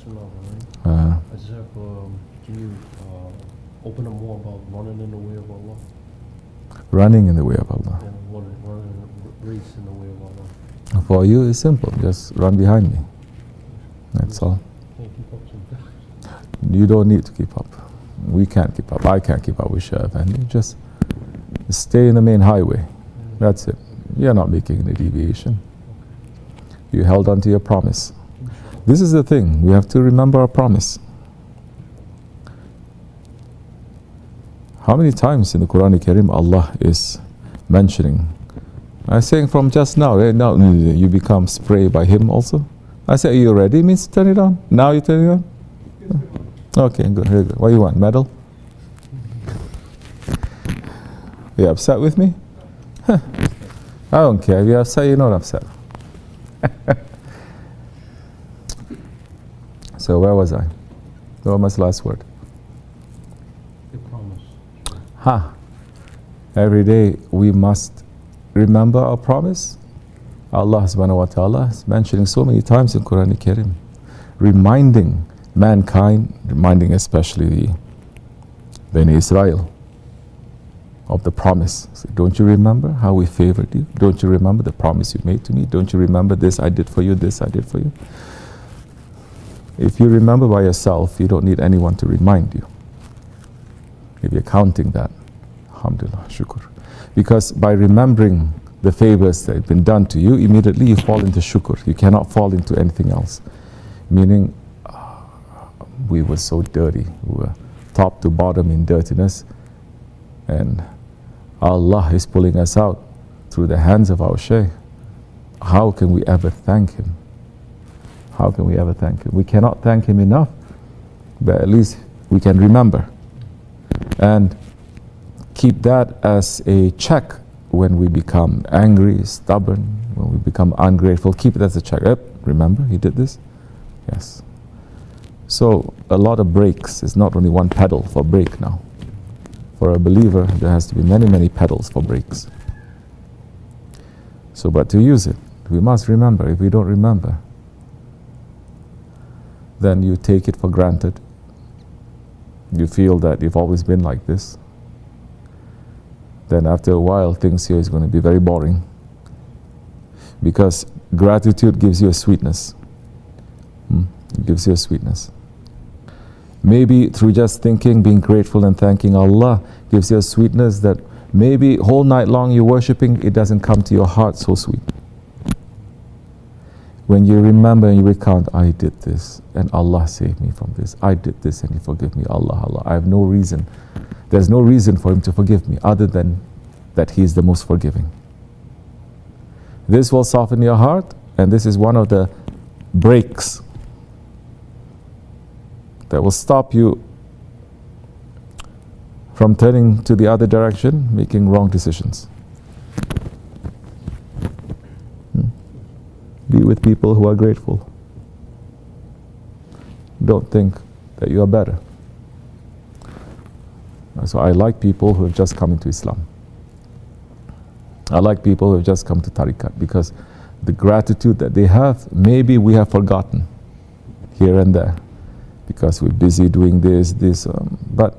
I just have, can you open up more about running in the way of Allah? Running in the way of Allah. Yeah, running a race in the way of Allah. For you, it's simple. Just run behind me. That's all. Can't keep up sometimes. You don't need to keep up. We can't keep up. I can't keep up with Shaykh Efendi. Just stay in the main highway. That's it. You're not making any deviation. You held on to your promise. This is the thing. We have to remember our promise. How many times in the Quran Karim Allah is mentioning? I'm saying from just now, right now you become spray by Him also. I say, are you ready? Means turn it on. Now you turn it on? Okay, good. Here you go. What do you want? Medal? You upset with me? Huh. I don't care. If you're upset, you're not upset. So where was I? What was the last word? The promise. Every day we must remember our promise. Allah subhanahu wa ta'ala is mentioning so many times in Quran Karim, reminding mankind, reminding especially the Bani Israel of the promise. So, don't you remember how we favored you? Don't you remember the promise you made to me? Don't you remember this I did for you, this I did for you? If you remember by yourself, you don't need anyone to remind you. If you're counting that, alhamdulillah, shukr. Because by remembering the favors that have been done to you, immediately you fall into shukr. You cannot fall into anything else. Meaning, we were so dirty. We were top to bottom in dirtiness. And Allah is pulling us out through the hands of our Shaykh. How can we ever thank Him? How can we ever thank Him? We cannot thank Him enough, but at least we can remember. And keep that as a check when we become angry, stubborn, when we become ungrateful. Keep it as a check. Remember, He did this? Yes. So a lot of brakes. It's not only one pedal for brake now. For a believer, there has to be many, many pedals for brakes. So, but to use it, we must remember. If we don't remember, then you take it for granted. You feel that you've always been like this. Then after a while, things here is going to be very boring. Because gratitude gives you a sweetness. It gives you a sweetness. Maybe through just thinking, being grateful and thanking Allah gives you a sweetness that maybe whole night long you're worshipping, it doesn't come to your heart so sweet. When you remember and you recount, I did this and Allah saved me from this. I did this and He forgave me. Allah. I have no reason. There's no reason for Him to forgive me other than that He is the most forgiving. This will soften your heart, and this is one of the breaks that will stop you from turning to the other direction, making wrong decisions. Be with people who are grateful. Don't think that you are better. So I like people who have just come into Islam. I like people who have just come to Tariqat, because the gratitude that they have, maybe we have forgotten here and there because we're busy doing this, but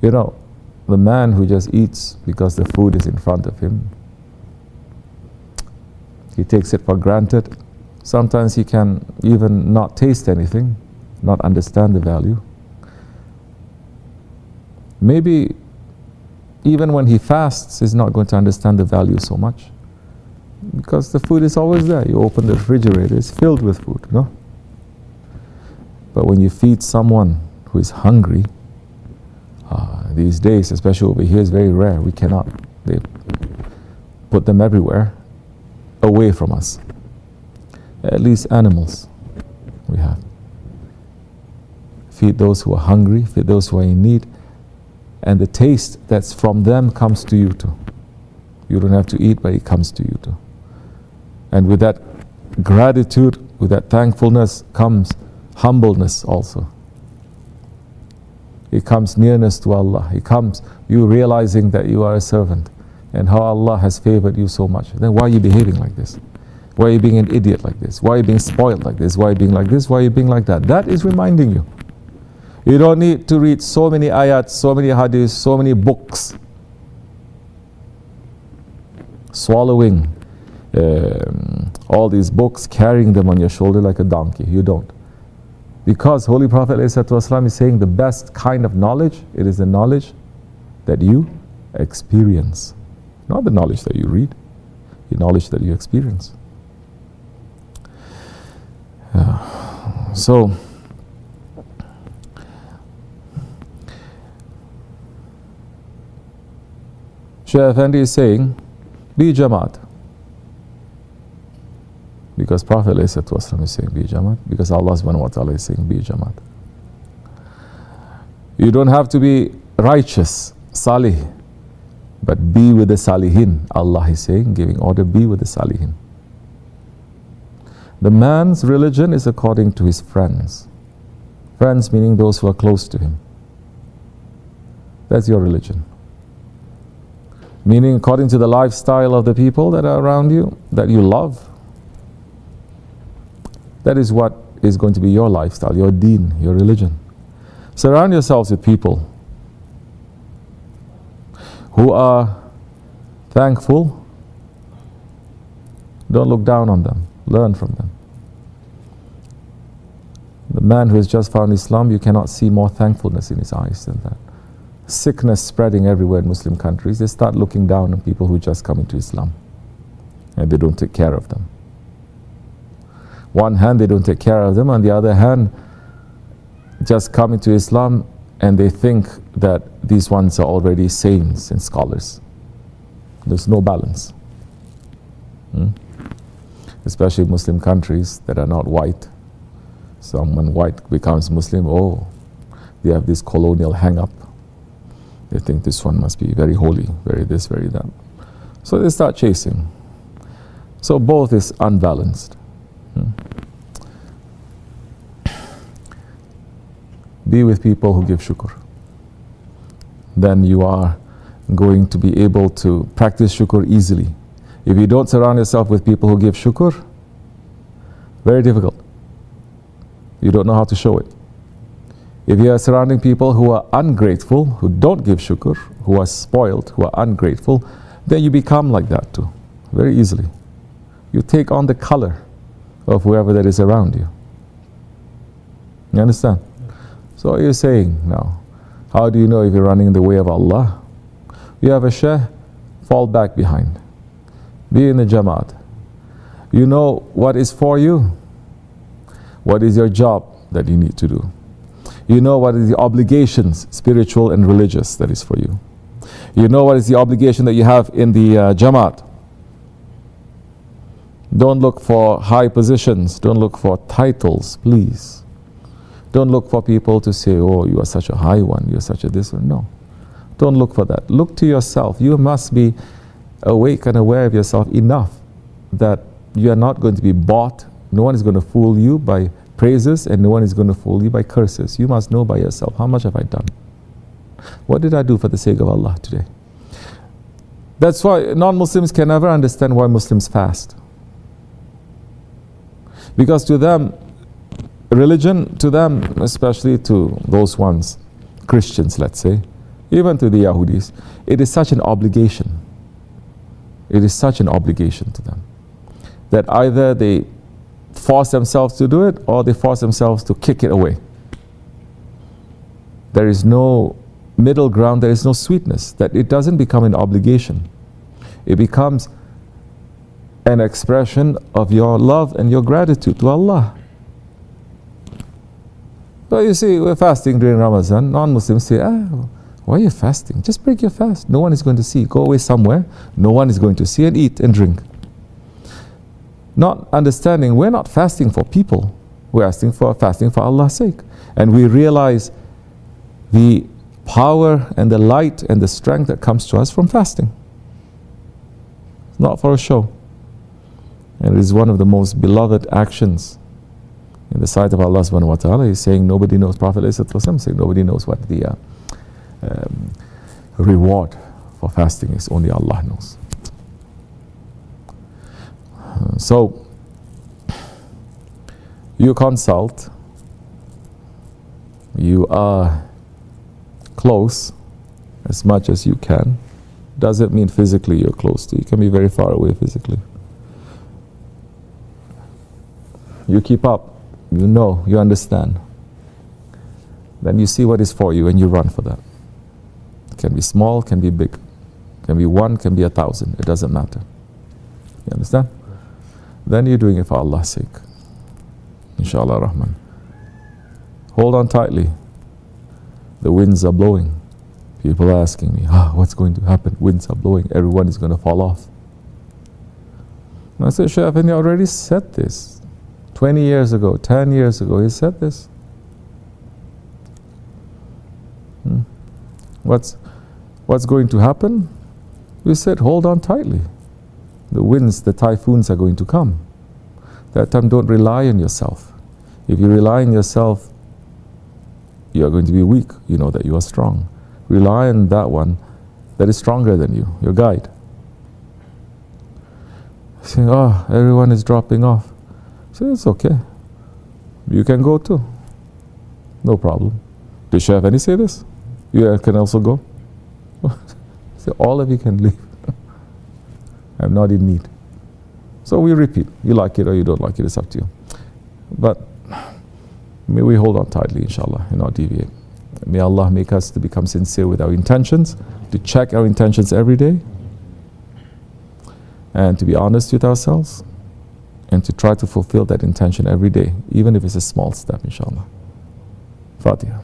you know, the man who just eats because the food is in front of him, he takes it for granted. Sometimes he can even not taste anything, not understand the value. Maybe even when he fasts, he's not going to understand the value so much, because the food is always there. You open the refrigerator, it's filled with food, no? But when you feed someone who is hungry, these days, especially over here, is very rare. We cannot. They put them everywhere, away from us. At least animals we have. Feed those who are hungry, feed those who are in need, and the taste that's from them comes to you too. You don't have to eat, but it comes to you too. And with that gratitude, with that thankfulness comes humbleness also. It comes nearness to Allah. It comes you realizing that you are a servant and how Allah has favored you so much. Then why are you behaving like this? Why are you being an idiot like this? Why are you being spoiled like this? Why are you being like this? Why are you being like that? That is reminding you. You don't need to read so many ayats, so many hadiths, so many books. Swallowing all these books, carrying them on your shoulder like a donkey. You don't. Because Holy Prophet ﷺ is saying the best kind of knowledge, it is the knowledge that you experience. Not the knowledge that you read, the knowledge that you experience. So, Shaykh Efendi is saying, be Jamaat. Because Prophet ﷺ is saying, be Jamaat. Because Allah subhanahu wa ta'ala is saying, be Jamaat. You don't have to be righteous, salih, but be with the salihin. Allah is saying, giving order, be with the salihin. The man's religion is according to his friends. Friends meaning those who are close to him. That's your religion. Meaning according to the lifestyle of the people that are around you, that you love. That is what is going to be your lifestyle, your deen, your religion. Surround yourselves with people who are thankful. Don't look down on them. Learn from them. The man who has just found Islam, you cannot see more thankfulness in his eyes than that. Sickness spreading everywhere in Muslim countries, they start looking down on people who just come into Islam and they don't take care of them. One hand they don't take care of them, on the other hand just come into Islam and they think that these ones are already saints and scholars. There's no balance. Especially Muslim countries that are not white. Someone white becomes Muslim, oh, they have this colonial hang-up. They think this one must be very holy, very this, very that. So they start chasing. So both is unbalanced. Be with people who give shukr. Then you are going to be able to practice shukr easily. If you don't surround yourself with people who give shukr, very difficult. You don't know how to show it. If you are surrounding people who are ungrateful, who don't give shukr, who are spoiled, who are ungrateful, then you become like that too, very easily. You take on the color of whoever that is around you. You understand? So what are you saying now? How do you know if you're running in the way of Allah? You have a shaykh, fall back behind. Be in the Jamaat. You know what is for you. What is your job that you need to do. You know what is the obligations, spiritual and religious, that is for you. You know what is the obligation that you have in the Jamaat. Don't look for high positions. Don't look for titles, please. Don't look for people to say, oh, you are such a high one, you are such a this one. No. Don't look for that. Look to yourself. You must be awake and aware of yourself enough that you are not going to be bought. No one is going to fool you by praises and no one is going to fool you by curses. You must know by yourself, how much have I done? What did I do for the sake of Allah today? That's why non-Muslims can never understand why Muslims fast. Because to them, religion, to them, especially to those ones, Christians, let's say, even to the Yahudis, it is such an obligation. It is such an obligation to them that either they force themselves to do it or they force themselves to kick it away. There is no middle ground, there is no sweetness, that it doesn't become an obligation. It becomes an expression of your love and your gratitude to Allah. So you see, we're fasting during Ramadan. Non-Muslims say, why are you fasting? Just break your fast. No one is going to see. Go away somewhere. No one is going to see, and eat and drink. Not understanding, we're not fasting for people. We're fasting for Allah's sake. And we realize the power and the light and the strength that comes to us from fasting. It's not for a show. And it is one of the most beloved actions in the sight of Allah subhanahu wa ta'ala. He's saying nobody knows, Prophet ﷺ saying nobody knows what the reward for fasting is. Only Allah knows. So You consult, you are close as much as you can. Doesn't mean physically you're close to. You can be very far away physically. You keep up, you know, you understand. Then you see what is for you and you run for that. It can be small, can be big. Can be 1, can be 1,000. It doesn't matter. You understand? Then you're doing it for Allah's sake. Inshallah Rahman. Hold on tightly. The winds are blowing. People are asking me, what's going to happen? Winds are blowing. Everyone is going to fall off. And I said, Shaykh Efendi already said this. 20 years ago, 10 years ago, he said this. What's going to happen? We said, hold on tightly. The winds, the typhoons are going to come. That time, don't rely on yourself. If you rely on yourself, you are going to be weak. You know that you are strong. Rely on that one that is stronger than you, your guide. Saying, everyone is dropping off. So it's okay. You can go too. No problem. Did Shaykh Efendi say this? You can also go. So all of you can leave. I'm not in need. So we repeat. You like it or you don't like it, it's up to you. But may we hold on tightly, inshallah, and not deviate. May Allah make us to become sincere with our intentions, to check our intentions every day, and to be honest with ourselves, and to try to fulfill that intention every day, even if it's a small step, inshallah. Fatiha.